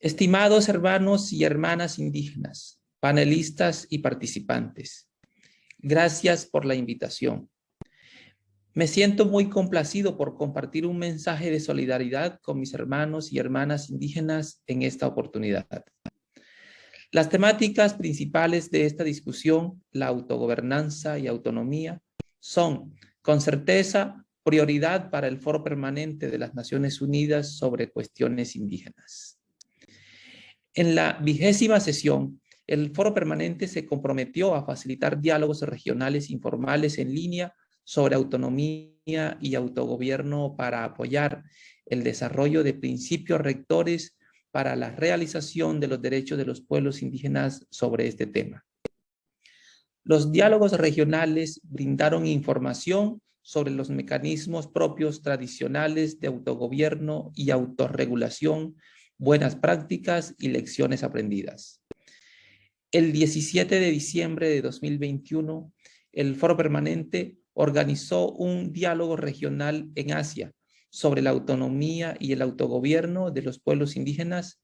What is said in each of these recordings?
Estimados hermanos y hermanas indígenas, panelistas y participantes, gracias por la invitación. Me siento muy complacido por compartir un mensaje de solidaridad con mis hermanos y hermanas indígenas en esta oportunidad. Las temáticas principales de esta discusión, la autogobernanza y autonomía, son, con certeza, prioridad para el Foro Permanente de las Naciones Unidas sobre Cuestiones Indígenas. En la 20ª sesión, el Foro Permanente se comprometió a facilitar diálogos regionales informales en línea sobre autonomía y autogobierno para apoyar el desarrollo de principios rectores para la realización de los derechos de los pueblos indígenas sobre este tema. Los diálogos regionales brindaron información sobre los mecanismos propios tradicionales de autogobierno y autorregulación, buenas prácticas y lecciones aprendidas. El 17 de diciembre de 2021, el Foro Permanente organizó un diálogo regional en Asia sobre la autonomía y el autogobierno de los pueblos indígenas,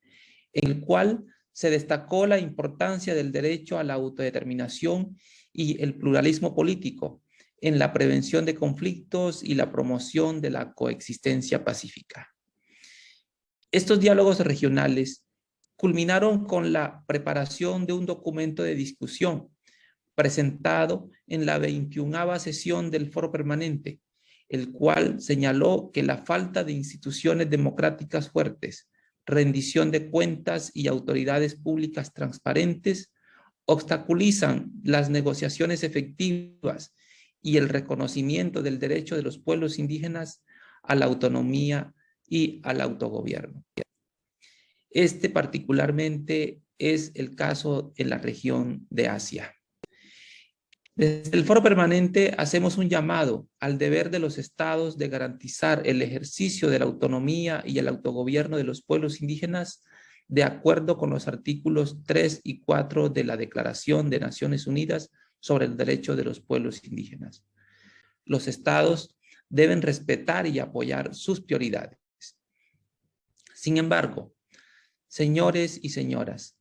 en el cual se destacó la importancia del derecho a la autodeterminación y el pluralismo político en la prevención de conflictos y la promoción de la coexistencia pacífica. Estos diálogos regionales culminaron con la preparación de un documento de discusión presentado en la 21ª sesión del Foro Permanente, el cual señaló que la falta de instituciones democráticas fuertes, rendición de cuentas y autoridades públicas transparentes obstaculizan las negociaciones efectivas y el reconocimiento del derecho de los pueblos indígenas a la autonomía y al autogobierno. Este particularmente es el caso en la región de Asia. Desde el Foro Permanente hacemos un llamado al deber de los estados de garantizar el ejercicio de la autonomía y el autogobierno de los pueblos indígenas de acuerdo con los artículos 3 y 4 de la Declaración de Naciones Unidas sobre el Derecho de los Pueblos Indígenas. Los estados deben respetar y apoyar sus prioridades. Sin embargo, señores y señoras,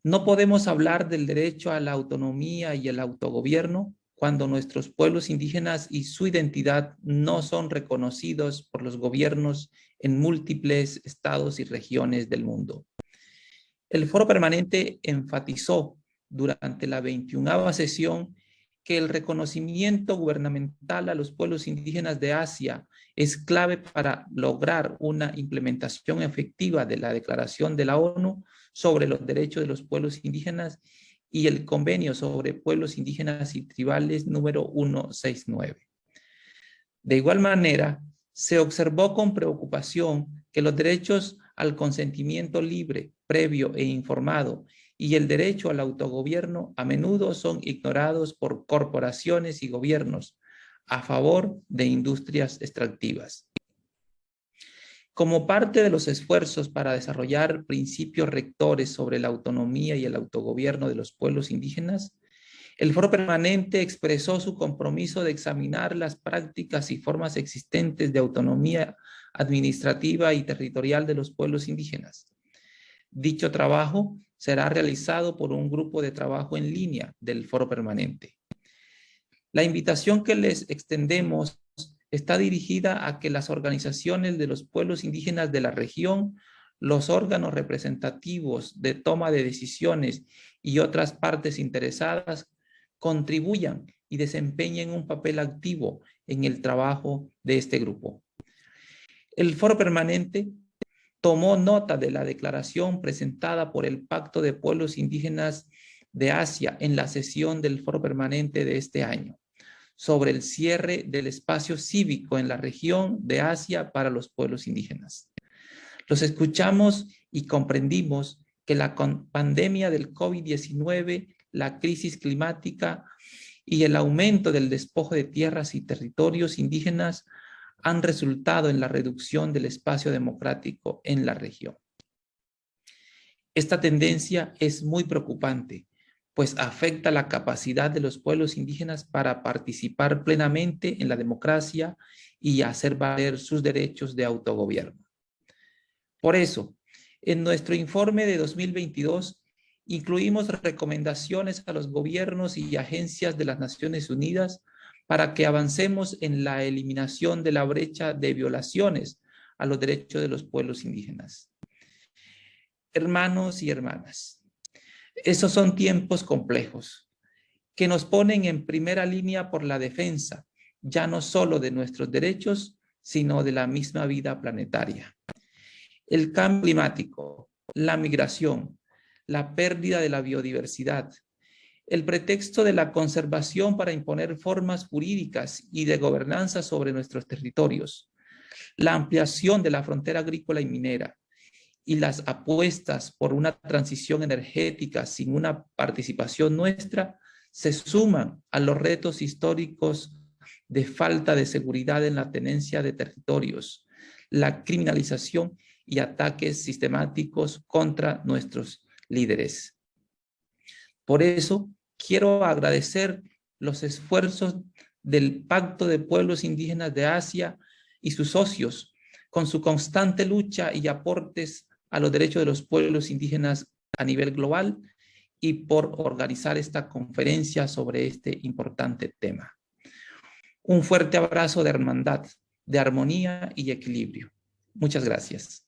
no podemos hablar del derecho a la autonomía y el autogobierno cuando nuestros pueblos indígenas y su identidad no son reconocidos por los gobiernos en múltiples estados y regiones del mundo. El Foro Permanente enfatizó durante la 21ª sesión que el reconocimiento gubernamental a los pueblos indígenas de Asia es clave para lograr una implementación efectiva de la Declaración de la ONU sobre los derechos de los pueblos indígenas y el Convenio sobre Pueblos Indígenas y Tribales número 169. De igual manera, se observó con preocupación que los derechos al consentimiento libre, previo e informado y el derecho al autogobierno a menudo son ignorados por corporaciones y gobiernos a favor de industrias extractivas. Como parte de los esfuerzos para desarrollar principios rectores sobre la autonomía y el autogobierno de los pueblos indígenas, el Foro Permanente expresó su compromiso de examinar las prácticas y formas existentes de autonomía administrativa y territorial de los pueblos indígenas. Dicho trabajo será realizado por un grupo de trabajo en línea del Foro Permanente. La invitación que les extendemos está dirigida a que las organizaciones de los pueblos indígenas de la región, los órganos representativos de toma de decisiones y otras partes interesadas contribuyan y desempeñen un papel activo en el trabajo de este grupo. El Foro Permanente tomó nota de la declaración presentada por el Pacto de Pueblos Indígenas de Asia en la sesión del Foro Permanente de este año sobre el cierre del espacio cívico en la región de Asia para los pueblos indígenas. Los escuchamos y comprendimos que la pandemia del COVID-19, la crisis climática y el aumento del despojo de tierras y territorios indígenas han resultado en la reducción del espacio democrático en la región. Esta tendencia es muy preocupante, pues afecta la capacidad de los pueblos indígenas para participar plenamente en la democracia y hacer valer sus derechos de autogobierno. Por eso, En nuestro informe de 2022 incluimos recomendaciones a los gobiernos y agencias de las Naciones Unidas para que avancemos en la eliminación de la brecha de violaciones a los derechos de los pueblos indígenas. Hermanos y hermanas, esos son tiempos complejos que nos ponen en primera línea por la defensa, ya no solo de nuestros derechos, sino de la misma vida planetaria. El cambio climático, la migración, la pérdida de la biodiversidad, el pretexto de la conservación para imponer formas jurídicas y de gobernanza sobre nuestros territorios, la ampliación de la frontera agrícola y minera y las apuestas por una transición energética sin una participación nuestra se suman a los retos históricos de falta de seguridad en la tenencia de territorios, la criminalización y ataques sistemáticos contra nuestros líderes. Por eso, quiero agradecer los esfuerzos del Pacto de Pueblos Indígenas de Asia y sus socios, con su constante lucha y aportes a los derechos de los pueblos indígenas a nivel global y por organizar esta conferencia sobre este importante tema. Un fuerte abrazo de hermandad, de armonía y equilibrio. Muchas gracias.